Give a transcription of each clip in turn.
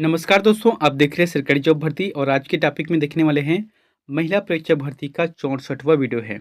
नमस्कार दोस्तों, आप देख रहे हैं सरकारी जॉब भर्ती और आज के टॉपिक में देखने वाले हैं महिला प्रेक्षक भर्ती का 64वां वीडियो है।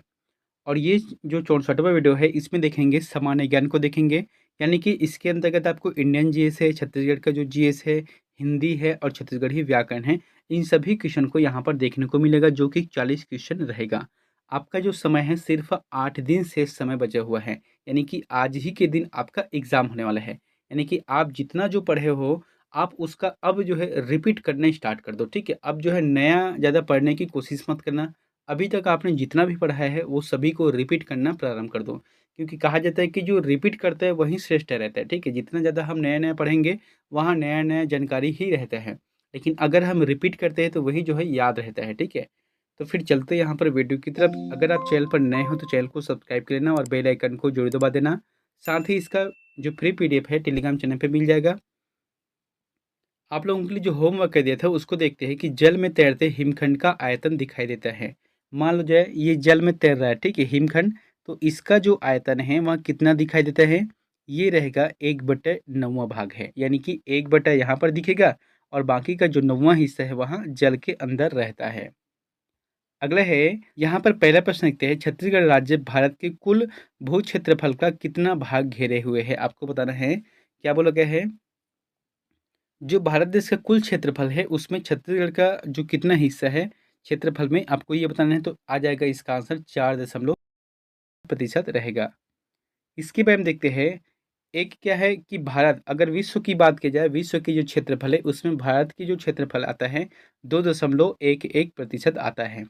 और ये जो 64वां वीडियो है इसमें देखेंगे सामान्य ज्ञान को देखेंगे, यानी कि इसके अंतर्गत आपको इंडियन जीएस है, छत्तीसगढ़ का जो जीएस है, हिंदी है और छत्तीसगढ़ी व्याकरण है। इन सभी क्वेश्चन को यहाँ पर देखने को मिलेगा जो कि 40 क्वेश्चन रहेगा। आपका जो समय है सिर्फ 8 दिन से समय बचा हुआ है, यानी कि आज ही के दिन आपका एग्जाम होने वाला है। यानी कि आप जितना जो पढ़े हो आप उसका अब जो है रिपीट करना स्टार्ट कर दो, ठीक है? अब जो है नया ज़्यादा पढ़ने की कोशिश मत करना। अभी तक आपने जितना भी पढ़ा है वो सभी को रिपीट करना प्रारंभ कर दो, क्योंकि कहा जाता है कि जो रिपीट करता है वही श्रेष्ठ रहता है, ठीक है? जितना ज़्यादा हम नया-नया पढ़ेंगे, वहाँ नया-नया जानकारी ही रहता है। लेकिन अगर हम रिपीट करते हैं तो वही जो है याद रहता है, ठीक है? तो फिर चलते हैं यहाँ पर वीडियो की तरफ। अगर आप चैनल पर नए हो तो चैनल को सब्सक्राइब कर लेना और बेल आइकन को ज़रूर दबा देना। साथ ही इसका जो फ्री पीडीएफ है टेलीग्राम चैनल पे मिल जाएगा। आप लोगों के लिए जो होमवर्क दिया था उसको देखते हैं कि जल में तैरते हिमखंड का आयतन दिखाई देता है। मान लो जाए ये जल में तैर रहा है, ठीक है, हिमखंड। तो इसका जो आयतन है वहाँ कितना दिखाई देता है? ये रहेगा 1/9 भाग है, यानी कि 1 बटा यहाँ पर दिखेगा और बाकी का जो 9वां हिस्सा है वहाँ जल के अंदर रहता है। अगला है, यहाँ पर पहला प्रश्न लिखते हैं, छत्तीसगढ़ राज्य भारत के कुल भू क्षेत्रफल का कितना भाग घेरे हुए है? आपको बताना है। क्या बोला गया है? जो भारत देश का कुल क्षेत्रफल है उसमें छत्तीसगढ़ का जो कितना हिस्सा है क्षेत्रफल में, आपको ये बताना है। तो आ जाएगा इसका आंसर 4% रहेगा। इसके बाद हम देखते हैं, एक क्या है कि भारत, अगर विश्व की बात की जाए, विश्व की जो क्षेत्रफल है उसमें भारत की जो क्षेत्रफल आता है 2.11% आता है।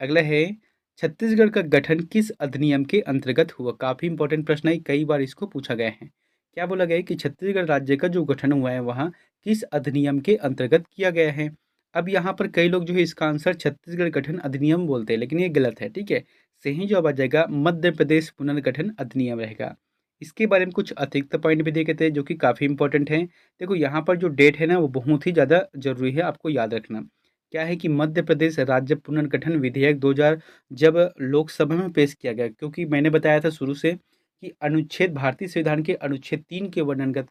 अगला है, छत्तीसगढ़ का गठन किस अधिनियम के अंतर्गत हुआ? काफ़ी इंपॉर्टेंट प्रश्न है, कई बार इसको पूछा गया है। क्या बोला गया है कि छत्तीसगढ़ राज्य का जो गठन हुआ है वहाँ किस अधिनियम के अंतर्गत किया गया है? अब यहाँ पर कई लोग जो है इसका आंसर छत्तीसगढ़ गठन अधिनियम बोलते हैं, लेकिन ये गलत है, ठीक है? सही जवाब आ जाएगा मध्य प्रदेश पुनर्गठन अधिनियम रहेगा। इसके बारे में कुछ अतिरिक्त पॉइंट भी देखे थे जो कि काफ़ी इंपॉर्टेंट हैं। देखो यहाँ पर जो डेट है ना वो बहुत ही ज़्यादा ज़रूरी है, आपको याद रखना। क्या है कि मध्य प्रदेश राज्य पुनर्गठन विधेयक 2000 जब लोकसभा में पेश किया गया, क्योंकि मैंने बताया था शुरू से कि अनुच्छेद, भारतीय संविधान के अनुच्छेद 3 के वर्णनगत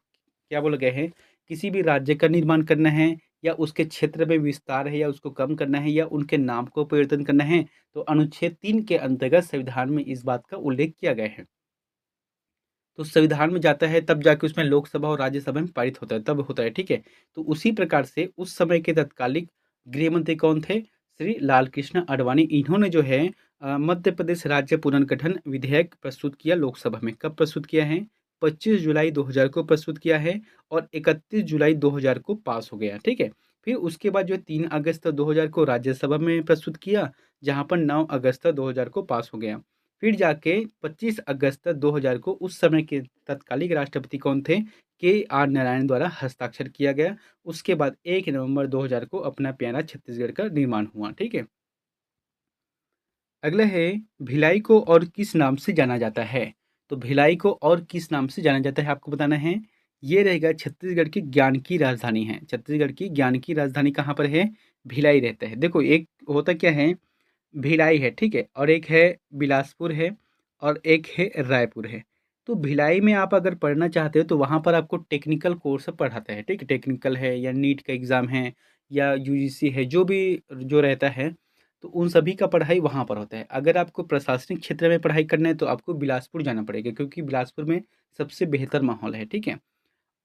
क्या बोला गया है, किसी भी राज्य का निर्माण करना है या उसके क्षेत्र में विस्तार है या उसको कम करना है या उनके नाम को परिवर्तन करना है, तो अनुच्छेद 3 के अंतर्गत संविधान में इस बात का उल्लेख किया गया है। तो संविधान में जाता है तब जाके उसमें लोकसभा और राज्यसभा में पारित होता है, तब होता है, ठीक है? तो उसी प्रकार से उस समय के तत्कालिक गृह मंत्री कौन थे? श्री लालकृष्ण आडवाणी। इन्होंने जो है मध्य प्रदेश राज्य पुनर्गठन विधेयक प्रस्तुत किया लोकसभा में। कब प्रस्तुत किया है? 25 जुलाई 2000 को प्रस्तुत किया है और 31 जुलाई 2000 को पास हो गया, ठीक है? फिर उसके बाद जो है 3 अगस्त 2000 को राज्यसभा में प्रस्तुत किया, जहाँ पर 9 अगस्त 2000 को पास हो गया। फिर जाके 25 अगस्त 2000 को उस समय के तत्कालिक राष्ट्रपति कौन थे? के आर नारायण द्वारा हस्ताक्षर किया गया। उसके बाद 1 नवंबर 2000 को अपना प्यारा छत्तीसगढ़ का निर्माण हुआ, ठीक है? अगला है, भिलाई को और किस नाम से जाना जाता है? तो भिलाई को और किस नाम से जाना जाता है आपको बताना है। ये रहेगा छत्तीसगढ़ की ज्ञान की राजधानी है। छत्तीसगढ़ की ज्ञान की राजधानी कहाँ पर है? भिलाई रहता है। देखो एक होता क्या है, भिलाई है, ठीक है? और एक है बिलासपुर है और एक है रायपुर है। तो भिलाई में आप अगर पढ़ना चाहते हो तो वहाँ पर आपको टेक्निकल कोर्स पढ़ाता है, ठीक है? टेक्निकल है या नीट का एग्ज़ाम है या यूजीसी है, जो भी जो रहता है, तो उन सभी का पढ़ाई वहाँ पर होता है। अगर आपको प्रशासनिक क्षेत्र में पढ़ाई करना है तो आपको बिलासपुर जाना पड़ेगा, क्योंकि बिलासपुर में सबसे बेहतर माहौल है, ठीक है?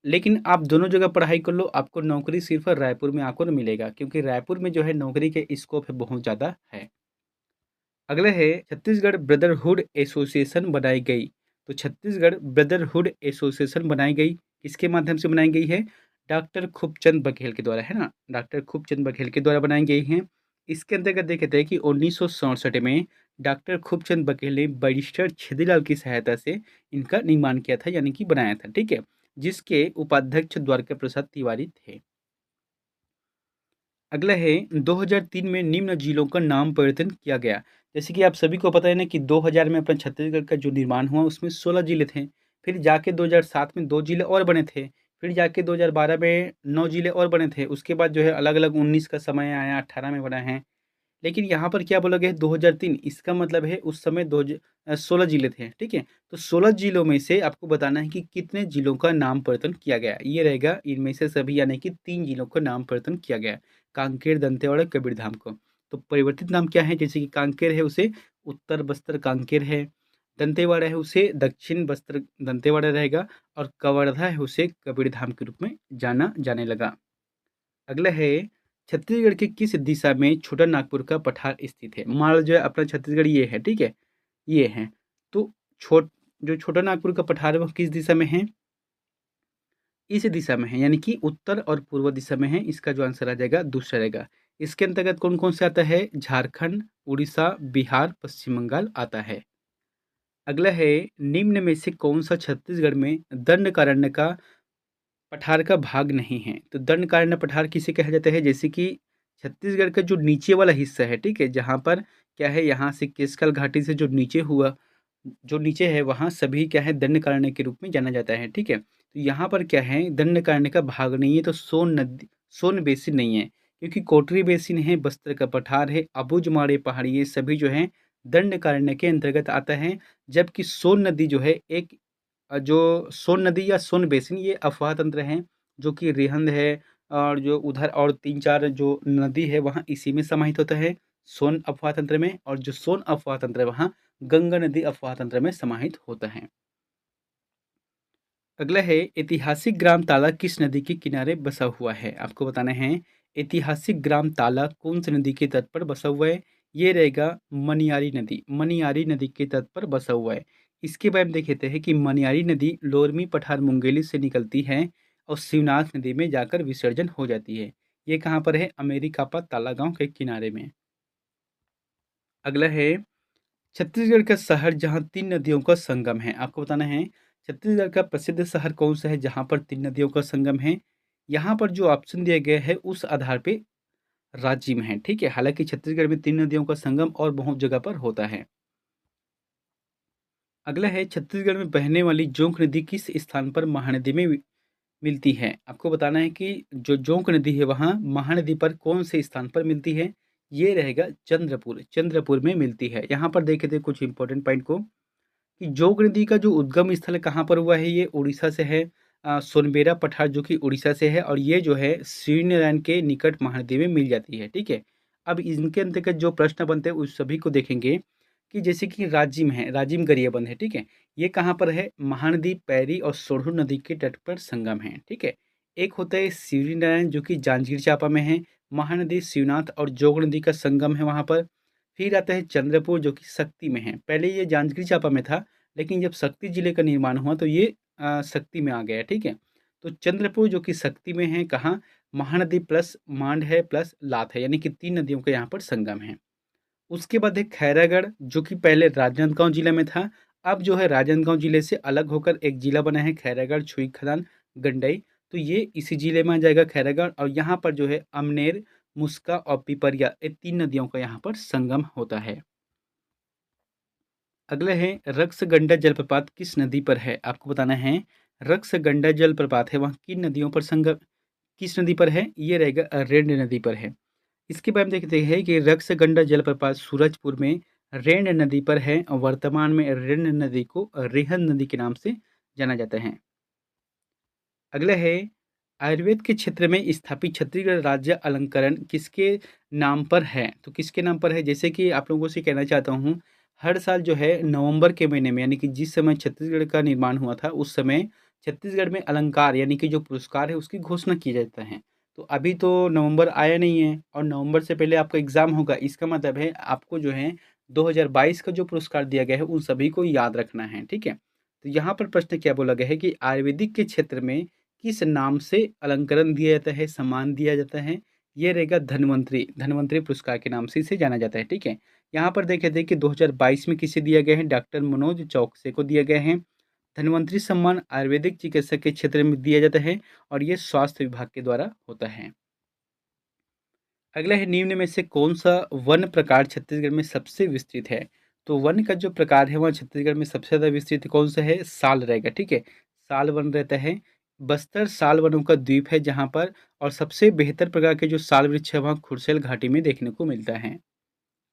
लेकिन आप दोनों जगह पढ़ाई कर लो, आपको नौकरी सिर्फ़ रायपुर में आकर मिलेगा, क्योंकि रायपुर में जो है नौकरी के स्कोप है बहुत ज़्यादा है। अगला है, छत्तीसगढ़ ब्रदरहुड एसोसिएशन बनाई गई। तो छत्तीसगढ़ ब्रदरहुड एसोसिएशन बनाई गई, किसके माध्यम से बनाई गई है? डॉक्टर खूबचंद बघेल के द्वारा, है ना? डॉक्टर खूबचंद बघेल के द्वारा बनाई गई हैं। इसके अंतर्गत देखे थे कि 1967 में डॉक्टर खूबचंद बघेल ने बैरिस्टर छेदीलाल की सहायता से इनका निर्माण किया था, यानी कि बनाया था, ठीक है? जिसके उपाध्यक्ष द्वारका प्रसाद तिवारी थे। अगला है, 2003 में निम्न जिलों का नाम परिवर्तन किया गया। जैसे कि आप सभी को पता है ना कि 2000 में अपने छत्तीसगढ़ का जो निर्माण हुआ उसमें 16 जिले थे। फिर जाके 2007 में 2 जिले और बने थे। फिर जाके 2012 में 9 जिले और बने थे। उसके बाद जो है अलग-अलग 19 का समय आया, 18 में बना है। लेकिन यहाँ पर क्या बोला गया है 2003, इसका मतलब है उस समय 16 जिले थे, ठीक है? तो 16 जिलों में से आपको बताना है कि कितने जिलों का नाम परिवर्तन किया गया है। ये रहेगा इनमें से सभी, यानी कि 3 जिलों का नाम परिवर्तन किया गया है, कांकेर, दंतेवाड़ा, कबीरधाम को। तो परिवर्तित नाम क्या है? जैसे कि कांकेर है उसे उत्तर बस्तर कांकेर है, दंतेवाड़ा है उसे दक्षिण बस्तर दंतेवाड़ा रहेगा, और कवर्धा है उसे कबीरधाम के रूप में जाना जाने लगा। अगला है, छत्तीसगढ़ के किस दिशा में छोटा नागपुर का पठार स्थित है? मान लो जो है अपना छत्तीसगढ़ ये है, ठीक है? ये है। तो छोट जो छोटा नागपुर का पठार है वो किस दिशा में है? इस दिशा में है, यानी कि उत्तर और पूर्व दिशा में है। इसका जो आंसर आ जाएगा दूसरा रहेगा। इसके अंतर्गत कौन-कौन से आता है? झारखंड, उड़ीसा, बिहार, पश्चिम बंगाल आता है। अगला है, निम्न में से कौन-सा छत्तीसगढ़ में दंडकारण्य का पठार का भाग नहीं है? तो दंडकारण्य पठार किसे कहा जाता है? जैसे कि छत्तीसगढ़ का जो नीचे वाला हिस्सा है, ठीक है? जहाँ पर क्या है, यहाँ से केशकाल घाटी से जो नीचे हुआ, जो नीचे है वहाँ सभी क्या है दंडकारण्य के रूप में जाना जाता है, ठीक है? तो यहाँ पर क्या है, दंडकारण्य का भाग नहीं है, तो सोन बेसिन नहीं है, क्योंकि कोटरी बेसिन है, बस्तर का पठार है, अबुझमाड़ पहाड़ी, ये सभी जो है दंडकारण्य के अंतर्गत आता है। जबकि सोन नदी जो है एक जो सोन नदी या सोन बेसिन ये अफ़वाह तंत्र हैं, जो कि रिहंद है, और जो उधर और 3-4 जो नदी है वहाँ इसी में समाहित होता है, सोन अफ़वाह तंत्र में। और जो सोन अफ़वाह तंत्र है वहाँ गंगा नदी अफ़वाह तंत्र में समाहित होता है। अगला है, ऐतिहासिक ग्राम ताला किस नदी के किनारे बसा हुआ है? आपको बताना है ऐतिहासिक ग्राम ताला कौन सी नदी के तट पर बसा हुआ है? ये रहेगा मनियारी नदी, मनियारी नदी के तट पर बसा हुआ है। इसके बाद हम देख लेते हैं कि मनियारी नदी लोरमी पठार मुंगेली से निकलती है और शिवनाथ नदी में जाकर विसर्जन हो जाती है। ये कहाँ पर है? अमेरिकापा ताला गांव के किनारे में। अगला है, छत्तीसगढ़ का शहर जहाँ 3 नदियों का संगम है। आपको बताना है छत्तीसगढ़ का प्रसिद्ध शहर कौन-सा है जहाँ पर 3 नदियों का संगम है? यहाँ पर जो ऑप्शन दिया गया है उस आधार पे राज्य में है, ठीक है? हालाँकि छत्तीसगढ़ में 3 नदियों का संगम और बहुत जगह पर होता है। अगला है, छत्तीसगढ़ में बहने वाली जोंक नदी किस स्थान पर महानदी में मिलती है? आपको बताना है कि जो जोंक नदी है वहाँ महानदी पर कौन से स्थान पर मिलती है? ये रहेगा चंद्रपुर, चंद्रपुर में मिलती है। यहाँ पर देखे थे कुछ इंपॉर्टेंट पॉइंट को, कि जोग नदी का जो उद्गम स्थल कहाँ पर हुआ है? ये उड़ीसा से है। सोनबेरा पठार जो कि उड़ीसा से है, और ये जो है श्रीनारायण के निकट महानदी में मिल जाती है, ठीक है? अब इनके अंतर्गत जो प्रश्न बनते हैं उस सभी को देखेंगे, कि जैसे कि राजिम है, राजिम गरियाबंद है, ठीक है? ये कहाँ पर है? महानदी, पैरी और सोढ़ू नदी के तट पर संगम है, ठीक है? एक होता है शिवरीनारायण जो कि जांजगीर चांपा में है, महानदी, शिवनाथ और जोग नदी का संगम है वहाँ पर। फिर आता है चंद्रपुर जो कि शक्ति में है। पहले ये जांजगीर चांपा में था, लेकिन जब शक्ति जिले का निर्माण हुआ तो ये शक्ति में आ गया, ठीक है? तो चंद्रपुर जो कि शक्ति में है, कहाँ? महानदी प्लस मांड है प्लस लात है, यानी कि 3 नदियों का यहाँ पर संगम है। उसके बाद है खैरागढ़ जो कि पहले राजनांदगांव जिले में था, अब जो है राजनांदगांव जिले से अलग होकर एक जिला बना है खैरागढ़, छुई खदान, गंडई। तो ये इसी जिले में आ जाएगा खैरागढ़, और यहाँ पर जो है अमनेर, मुस्का और पिपरिया, ये 3 नदियों का यहाँ पर संगम होता है। अगला है, रक्सगंडा जलप्रपात किस नदी पर है? आपको बताना है रक्सगंडा जलप्रपात है वह किन नदियों पर संगम किस नदी पर है? ये रहेगा रेंड नदी पर है। इसके बाद हम देखते हैं कि रक्सगंडा जलप्रपात सूरजपुर में रेंड नदी पर है, और वर्तमान में रेंड नदी को रेहन नदी के नाम से जाना जाता है। अगला है, आयुर्वेद के क्षेत्र में स्थापित छत्तीसगढ़ राज्य अलंकरण किसके नाम पर है? तो किसके नाम पर है? जैसे कि आप लोगों से कहना चाहता हूँ, हर साल जो है नवंबर के महीने में, यानी कि जिस समय छत्तीसगढ़ का निर्माण हुआ था उस समय छत्तीसगढ़ में अलंकार यानी कि जो पुरस्कार है उसकी घोषणा की जाता है। तो अभी तो नवंबर आया नहीं है, और नवंबर से पहले आपका एग्ज़ाम होगा, इसका मतलब है आपको जो है 2022 का जो पुरस्कार दिया गया है उन सभी को याद रखना है, ठीक है? तो यहाँ पर प्रश्न क्या बोला गया है कि आयुर्वेदिक के क्षेत्र में किस नाम से अलंकरण दिया जाता है, सम्मान दिया जाता है? ये रहेगा धन्वंतरी, धन्वंतरी पुरस्कार के नाम से इसे जाना जाता है, ठीक है? यहाँ पर देखे थे कि 2022 में किसे दिया गया है? डॉक्टर मनोज चौकसे को दिया गया है। धन्वंतरी सम्मान आयुर्वेदिक चिकित्सा के क्षेत्र में दिया जाता है, और ये स्वास्थ्य विभाग के द्वारा होता है। अगला है, निम्न में से कौन-सा वन प्रकार छत्तीसगढ़ में सबसे विस्तृत है? तो वन का जो प्रकार है वह छत्तीसगढ़ में सबसे ज़्यादा विस्तृत कौन-सा है? साल रहेगा, ठीक है? साल वन रहता है। बस्तर साल वनों का द्वीप है जहाँ पर, और सबसे बेहतर प्रकार के जो साल वृक्ष है वहाँ खुरसेल घाटी में देखने को मिलता है।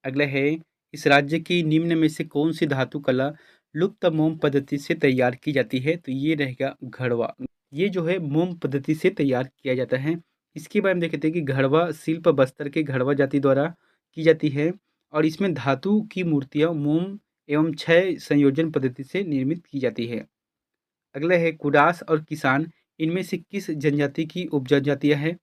अगला है, इस राज्य की निम्न में से कौन सी धातु कला लुप्त मोम पद्धति से तैयार की जाती है? तो ये रहेगा घड़वा। ये जो है मोम पद्धति से तैयार किया जाता है। इसके बारे में देखते हैं कि घड़वा शिल्प बस्तर के घड़वा जाति द्वारा की जाती है और इसमें धातु की मूर्तियां मोम एवं क्षय संयोजन पद्धति से निर्मित की जाती है। अगला है, कुराश और किसान इनमें से किस जनजाति की उपजनजातियां है?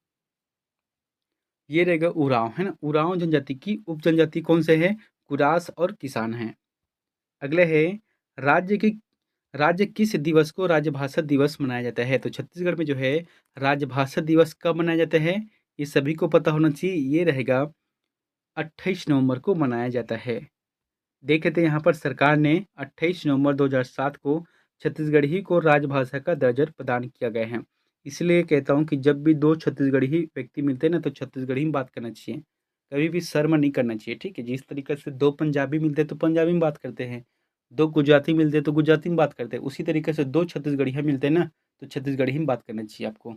ये रहेगा उरांव, है ना। उरांव जनजाति की उपजनजाति कौन से है? कुराश और किसान है। अगले है, राज्य की राज्य किस दिवस को राजभाषा दिवस मनाया जाता है? तो छत्तीसगढ़ में जो है राजभाषा दिवस कब मनाया जाता है? ये सभी को पता होना चाहिए। ये रहेगा 28 नवंबर को मनाया जाता है। देख लेते हैं, यहाँ पर सरकार ने 28 नवंबर 2007 को छत्तीसगढ़ी को राजभाषा का दर्जा प्रदान किया गया है। इसलिए कहता हूँ कि जब भी दो छत्तीसगढ़ी व्यक्ति मिलते हैं ना, तो छत्तीसगढ़ी में बात करना चाहिए, कभी भी शर्म नहीं करना चाहिए, ठीक है। जिस तरीके से दो पंजाबी मिलते हैं तो पंजाबी में बात करते हैं, दो गुजराती मिलते हैं तो गुजराती में बात करते हैं, उसी तरीके से दो छत्तीसगढ़िया मिलते हैं ना, तो छत्तीसगढ़ी में बात करना चाहिए आपको।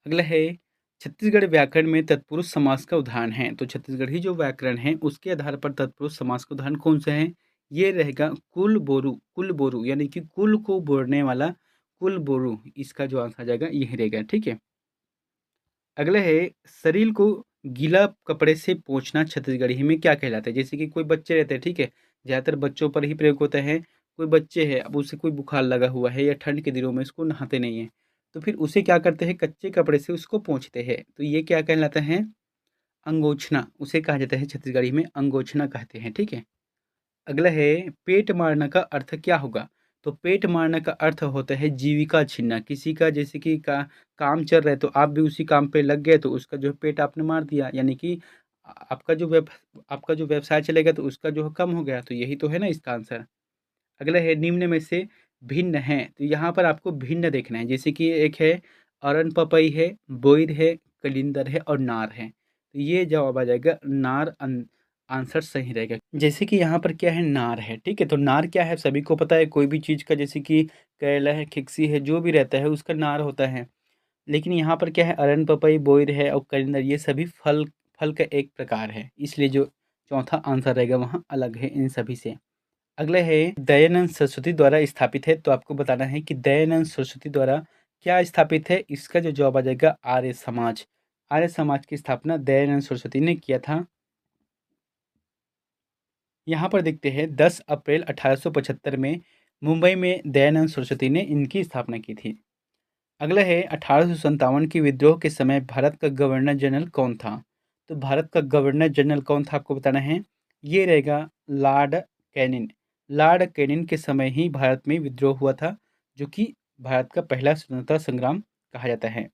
अगला है, छत्तीसगढ़ व्याकरण में तत्पुरुष समास का उदाहरण है। तो छत्तीसगढ़ी जो व्याकरण है उसके आधार पर तत्पुरुष समास का उदाहरण कौन से हैं? ये रहेगा कुल बोरू यानी कि कुल को बोलने वाला कुल बोरू, इसका जो आंसर आ जाएगा यही रहेगा, ठीक है। अगला है, शरीर को गीला कपड़े से पोंछना छत्तीसगढ़ी में क्या कहलाता है? जैसे कि कोई बच्चे रहते हैं, ठीक है, ज़्यादातर बच्चों पर ही प्रयोग होता है। कोई बच्चे है, अब उसे कोई बुखार लगा हुआ है या ठंड के दिनों में उसको नहाते नहीं है, तो फिर उसे क्या करते हैं, कच्चे कपड़े से उसको पोंछते हैं, तो ये क्या कहलाता है? अंगोछना, उसे कहा जाता है छत्तीसगढ़ी में अंगोछना कहते हैं, ठीक है। अगला है, पेट मारना का अर्थ क्या होगा? तो पेट मारना का अर्थ होता है जीविका छीनना। किसी का जैसे कि काम चल रहा है तो आप भी उसी काम पे लग गए, तो उसका जो है पेट आपने मार दिया, यानी कि आपका जो आपका जो व्यवसाय चलेगा तो उसका जो है कम हो गया, तो यही तो है ना इसका आंसर। अगला है, निम्न में से भिन्न है, तो यहाँ पर आपको भिन्न देखना है। जैसे कि एक है अरन पपई है, बोइर है, कलिंदर है और नार है, तो ये जवाब आ जाएगा नार। आंसर सही रहेगा। जैसे कि यहाँ पर क्या है, नार है, ठीक है। तो नार क्या है, सभी को पता है, कोई भी चीज़ का, जैसे कि करेला है, खिक्सी है, जो भी रहता है उसका नार होता है। लेकिन यहाँ पर क्या है, अरन पपई, बोइर है और कलिंदर, ये सभी फल फल का एक प्रकार है, इसलिए जो चौथा आंसर रहेगा वहाँ अलग है इन सभी से। अगला है, दयानंद सरस्वती द्वारा स्थापित है, तो आपको बताना है कि दयानंद सरस्वती द्वारा क्या स्थापित है। इसका जो जवाब आ जाएगा आर्य समाज। आर्य समाज की स्थापना दयानंद सरस्वती ने किया था। यहाँ पर देखते हैं 10 अप्रैल 1875 में मुंबई में दयानंद सरस्वती ने इनकी स्थापना की थी। अगला है, 1857 के विद्रोह के समय भारत का गवर्नर जनरल कौन था? तो भारत का गवर्नर जनरल कौन था आपको बताना है। ये रहेगा लॉर्ड कैनिन। लॉर्ड कैनिन के समय ही भारत में विद्रोह हुआ था, जो कि भारत का पहला स्वतंत्रता संग्राम कहा जाता है।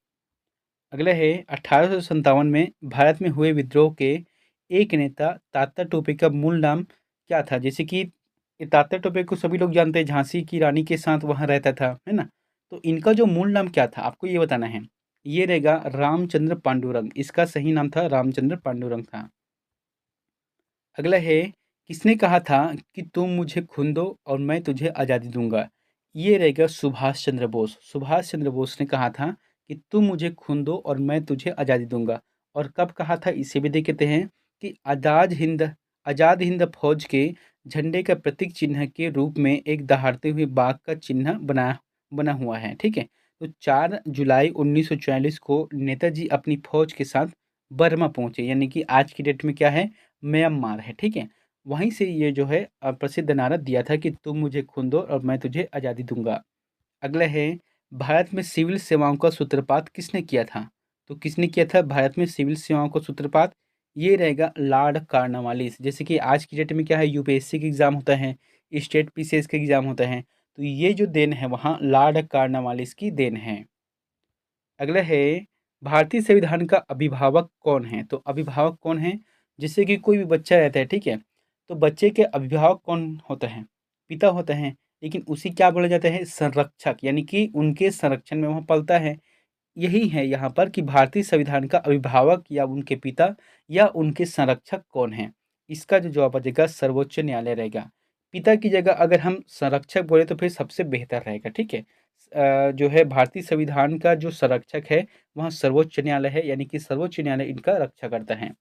अगला है, 1857 में भारत में हुए विद्रोह के एक नेता तात्या टोपे का मूल नाम क्या था? जैसे कि ये तात्या टोपे को सभी लोग जानते हैं, झांसी की रानी के साथ वहाँ रहता था, है ना। तो इनका जो मूल नाम क्या था आपको ये बताना है। ये रहेगा रामचंद्र पांडुरंग, इसका सही नाम था रामचंद्र पांडुरंग था। अगला है, किसने कहा था कि तुम मुझे खून दो और मैं तुझे आज़ादी दूंगा? ये रहेगा सुभाष चंद्र बोस। सुभाष चंद्र बोस ने कहा था कि तुम मुझे खून दो और मैं तुझे आज़ादी दूंगा। और कब कहा था इसे भी देखते हैं कि आज़ाद हिंद फौज के झंडे का प्रतीक चिन्ह के रूप में एक दहाड़ते हुए बाघ का चिन्ह बना बना हुआ है, ठीक है। तो 4 जुलाई 1944 को नेताजी अपनी फौज के साथ बर्मा पहुंचे, यानी कि आज की डेट में क्या है, म्यांमार है, ठीक है। वहीं से ये जो है प्रसिद्ध नारा दिया था कि तुम मुझे खून दो और मैं तुझे आज़ादी दूंगा। अगला है, भारत में सिविल सेवाओं का सूत्रपात किसने किया था? तो किसने किया था भारत में सिविल सेवाओं का सूत्रपात? ये रहेगा लॉर्ड कॉर्नवालिस। जैसे कि आज की डेट में क्या है, यूपीएससी का एग्जाम होता है, स्टेट पीसीएस का एग्जाम होता है, तो ये जो देन है वहाँ लॉर्ड कॉर्नवालिस की देन है। अगला है, भारतीय संविधान का अभिभावक कौन है? तो अभिभावक कौन है? जैसे कि कोई भी बच्चा रहता है, ठीक है, तो बच्चे के अभिभावक कौन होता है? पिता होता है। लेकिन उसे क्या बोला जाता है, संरक्षक, यानी कि उनके संरक्षण में वह पलता है। यही है यहाँ पर कि भारतीय संविधान का अभिभावक या उनके पिता या उनके संरक्षक कौन है। इसका जो जवाब आ जाएगा सर्वोच्च न्यायालय रहेगा। पिता की जगह अगर हम संरक्षक बोले तो फिर सबसे बेहतर रहेगा, ठीक है। जो है भारतीय संविधान का जो संरक्षक है वहाँ सर्वोच्च न्यायालय है, यानी कि सर्वोच्च न्यायालय इनका रक्षा करता है।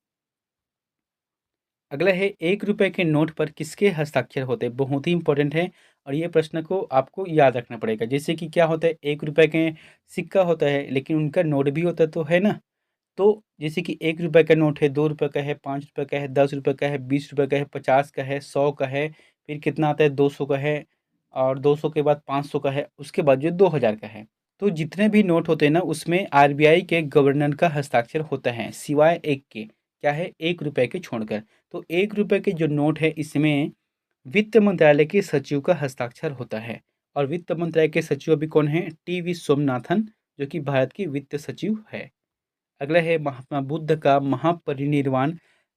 अगला है, 1 रुपए के नोट पर किसके हस्ताक्षर होते हैं? बहुत ही इंपॉर्टेंट है और ये प्रश्न को आपको याद रखना पड़ेगा। जैसे कि क्या होता है, 1 रुपए के सिक्का होता है, लेकिन उनका नोट भी होता तो है ना? तो जैसे कि 1 रुपए का नोट है, 2 रुपए का है, 5 रुपए का है, 10 रुपए का है, 20 रुपए का है, 50 का है, 100 का है, फिर कितना आता है, 200 का है और 200 के बाद 500 का है, उसके बाद जो 2000 का है। तो जितने भी नोट होते हैं ना, उसमें आरबीआई के गवर्नर का हस्ताक्षर होता है, सिवाय एक के, क्या है, 1 रुपए के छोड़कर। तो 1 रुपए के जो नोट है, इसमें वित्त मंत्रालय के सचिव का हस्ताक्षर होता है और वित्त मंत्रालय के सचिव अभी कौन है? टीवी सोमनाथन, जो कि भारत की वित्त सचिव है। अगला है, महात्मा बुद्ध का महापरिनिर्वाण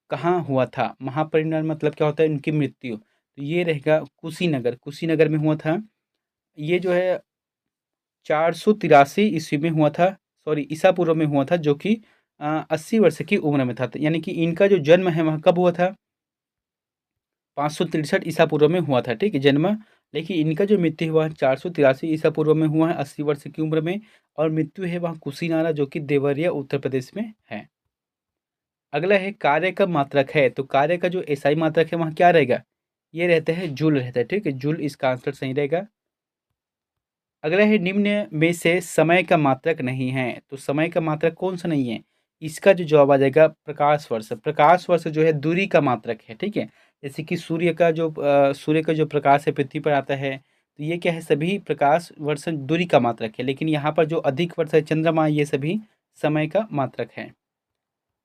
कहाँ हुआ था? महापरिनिर्वाण मतलब क्या होता है? उनकी मृत्यु। तो ये रहेगा कुशीनगर, कुशीनगर में हुआ था। ये जो है 483 ईस्वी में हुआ था, सॉरी ईसा पूर्व में हुआ था, जो कि 80 वर्ष की उम्र में था। तो यानी कि इनका जो जन्म है वह कब हुआ था? 563 ईसा पूर्व में हुआ था, ठीक है, जन्म। लेकिन इनका जो मृत्यु हुआ है 483 ईसा पूर्व में हुआ है, 80 वर्ष की उम्र में। और मृत्यु है वहाँ कुशीनारा, जो कि देवरिया उत्तर प्रदेश में है। अगला है, कार्य का मात्रक है, तो कार्य का जो एसआई मात्रक है वहाँ क्या रहेगा? ये रहता है जूल रहता है, ठीक है, जूल इसका आंसर सही रहेगा। अगला है, निम्न में से समय का मात्रक नहीं है, तो समय का मात्रक कौन सा नहीं है? इसका जो जवाब आ जाएगा प्रकाश वर्ष। प्रकाश वर्ष जो है दूरी का मात्रक है, ठीक है। जैसे कि सूर्य का जो प्रकाश है पृथ्वी पर आता है, तो ये क्या है, सभी प्रकाश वर्ष दूरी का मात्रक है। लेकिन यहाँ पर जो अधिक वर्ष है, चंद्रमा, ये सभी समय का मात्रक है।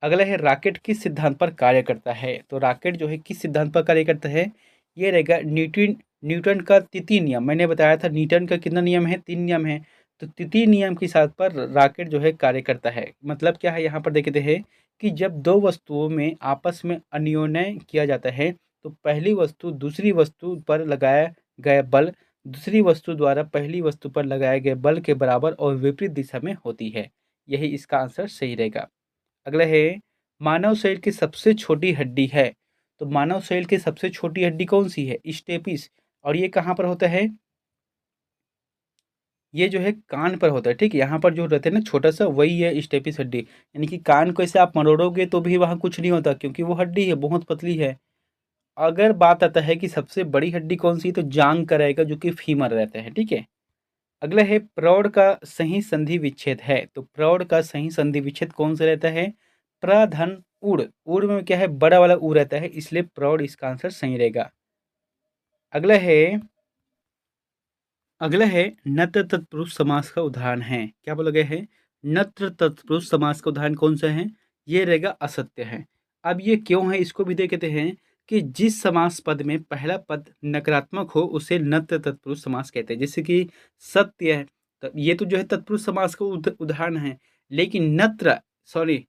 अगला है, रॉकेट किस सिद्धांत पर कार्य करता है? तो रॉकेट जो है किस सिद्धांत पर कार्य करता है? ये रहेगा न्यूटन, न्यूटन का तृतीय नियम। मैंने बताया था न्यूटन का कितना नियम है? 3 नियम है। तो तृतीय नियम के साथ पर रॉकेट जो है कार्य करता है। मतलब क्या है, यहाँ पर देखते हैं कि जब दो वस्तुओं में आपस में अन्योन्य किया जाता है, तो पहली वस्तु दूसरी वस्तु पर लगाया गया बल दूसरी वस्तु द्वारा पहली वस्तु पर लगाए गए बल के बराबर और विपरीत दिशा में होती है। यही इसका आंसर सही रहेगा। अगला है, मानव शरीर की सबसे छोटी हड्डी है, तो मानव शरीर की सबसे छोटी हड्डी कौन सी है? स्टेपिस। और ये कहाँ पर होता है? ये जो है कान पर होता है, ठीक है। यहाँ पर जो रहता है ना छोटा सा, वही है स्टेपिस हड्डी। यानी कि कान को ऐसे आप मरोड़ोगे तो भी वहाँ कुछ नहीं होता, क्योंकि वो हड्डी है, बहुत पतली है। अगर बात आता है कि सबसे बड़ी हड्डी कौन सी, तो जांग का रहेगा, जो कि फीमर रहता है, ठीक है। अगला है, प्रौढ़ का सही संधि विच्छेद है, तो प्रौढ़ का सही संधि विच्छेद कौन सा रहता है? प्रधन उड़। उड़ में क्या है, बड़ा वाला ऊ रहता है, इसलिए प्रौढ़ इसका आंसर सही रहेगा। अगला है, नत्र तत्पुरुष समास का उदाहरण है, क्या बोला गया है? नत्र तत्पुरुष समास का उदाहरण कौन सा है? ये रहेगा असत्य है। अब ये क्यों है, इसको भी देखते हैं कि जिस समास पद में पहला पद नकारात्मक हो उसे नत्र तत्पुरुष समास कहते हैं। जैसे कि सत्य है, तो ये तो जो है तत्पुरुष समास का उदाहरण है। लेकिन नत्र, सॉरी,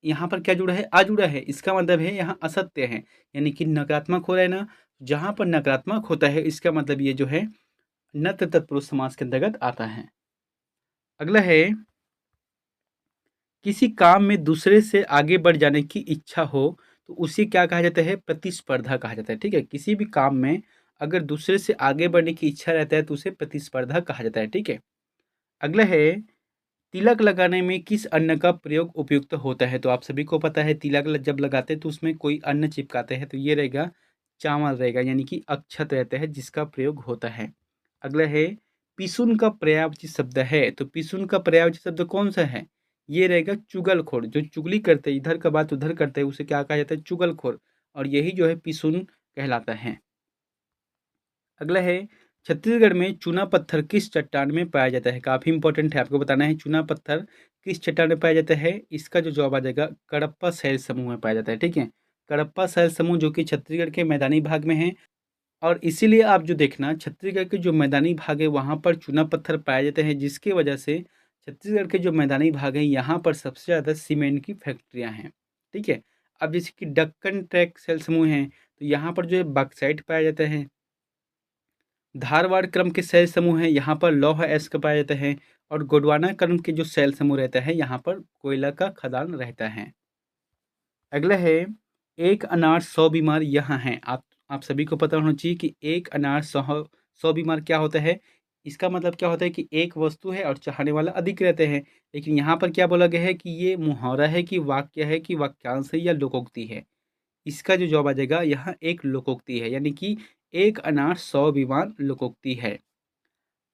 यहाँ पर क्या जुड़ा है? आ जुड़ा है, इसका मतलब है यहाँ असत्य है, यानी कि नकारात्मक हो रहा है ना। जहाँ पर नकारात्मक होता है, इसका मतलब ये जो है नत्र तत्पुरुष समास के अंतर्गत आता है। अगला है, किसी काम में दूसरे से आगे बढ़ जाने की इच्छा हो तो उसे क्या कहा जाता है? प्रतिस्पर्धा कहा जाता है, ठीक है। किसी भी काम में अगर दूसरे से आगे बढ़ने की इच्छा रहता है तो उसे प्रतिस्पर्धा कहा जाता है, ठीक है। अगला है, तिलक लगाने में किस अन्न का प्रयोग उपयुक्त होता है? तो आप सभी को पता है तिलक जब लगाते हैं तो उसमें कोई अन्न चिपकाते हैं, तो ये रहेगा चावल रहेगा, यानी कि अक्षत रहता है जिसका प्रयोग होता है। अगला है, पिसुन का पर्यायवाची शब्द है, तो पिसुन का पर्यायवाची शब्द कौन सा है? ये रहेगा चुगलखोर। जो चुगली करते हैं, इधर का बात उधर करते हैं, उसे क्या कहा जाता है? चुगलखोर। और यही जो है पिसुन कहलाता है। अगला है, छत्तीसगढ़ में चूना पत्थर किस चट्टान में पाया जाता है? काफ़ी इंपॉर्टेंट है, आपको बताना है चूना पत्थर किस चट्टान में पाया जाता है। इसका जो जवाब आ जाएगा कडप्पा शैल समूह में पाया जाता है, ठीक है। कडप्पा शैल समूह जो कि छत्तीसगढ़ के मैदानी भाग में है, और इसीलिए आप जो देखना छत्तीसगढ़ के जो मैदानी भाग है वहाँ पर चूना पत्थर पाए जाते हैं, जिसकी वजह से छत्तीसगढ़ के जो मैदानी भाग है यहाँ पर सबसे ज़्यादा सीमेंट की फैक्ट्रियाँ हैं, ठीक है। अब जैसे कि दक्कन ट्रैक शैल समूह हैं, तो यहाँ पर जो है बक्साइट पाया जाता है। धारवाड़ क्रम के शैल समूह है, यहाँ पर लौह अयस्क पाए जाते हैं। और गोंडवाना क्रम के जो शैल समूह रहता है, यहाँ पर कोयला का खदान रहता है। अगला है, एक अनार 100 बीमार यहाँ हैं। आप सभी को पता होना चाहिए कि एक अनार 100 बीमार क्या होता है? इसका मतलब क्या होता है कि एक वस्तु है और चाहने वाला अधिक रहते हैं। लेकिन यहाँ पर क्या बोला गया है कि ये मुहावरा है कि वाक्य है कि वाक्यांश है या लोकोक्ति है? इसका जो जवाब आ जाएगा यहाँ एक लोकोक्ति है, यानी कि एक अनार 100 विद्वान लोकोक्ति है।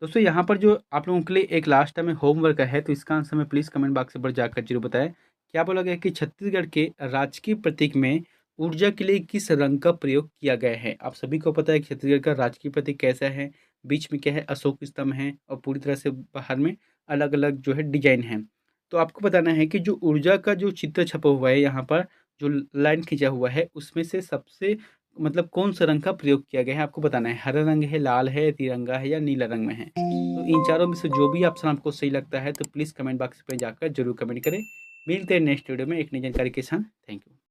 दोस्तों यहाँ पर जो आप लोगों के लिए एक लास्ट में होमवर्क है, तो इसका आंसर में प्लीज़ कमेंट बॉक्स पर जाकर जरूर बताएं। क्या बोला गया कि छत्तीसगढ़ के राजकीय प्रतीक में ऊर्जा के लिए किस रंग का प्रयोग किया गया है? आप सभी को पता है कि छत्तीसगढ़ का राजकीय प्रतीक कैसा है, बीच में क्या है, अशोक स्तंभ है और पूरी तरह से बाहर में अलग अलग जो है डिजाइन है। तो आपको बताना है कि जो ऊर्जा का जो चित्र छपा हुआ है यहाँ पर, जो लाइन खींचा हुआ है, उसमें से सबसे मतलब कौन सा रंग का प्रयोग किया गया है आपको बताना है। हरा रंग है, लाल है, तिरंगा है या नीला रंग में है। तो इन चारों में से जो भी ऑप्शन आपको सही लगता है तो प्लीज़ कमेंट बॉक्स पे जाकर जरूर कमेंट करें। मिलते हैं नेक्स्ट वीडियो में एक नई जानकारी के साथ। Thank you.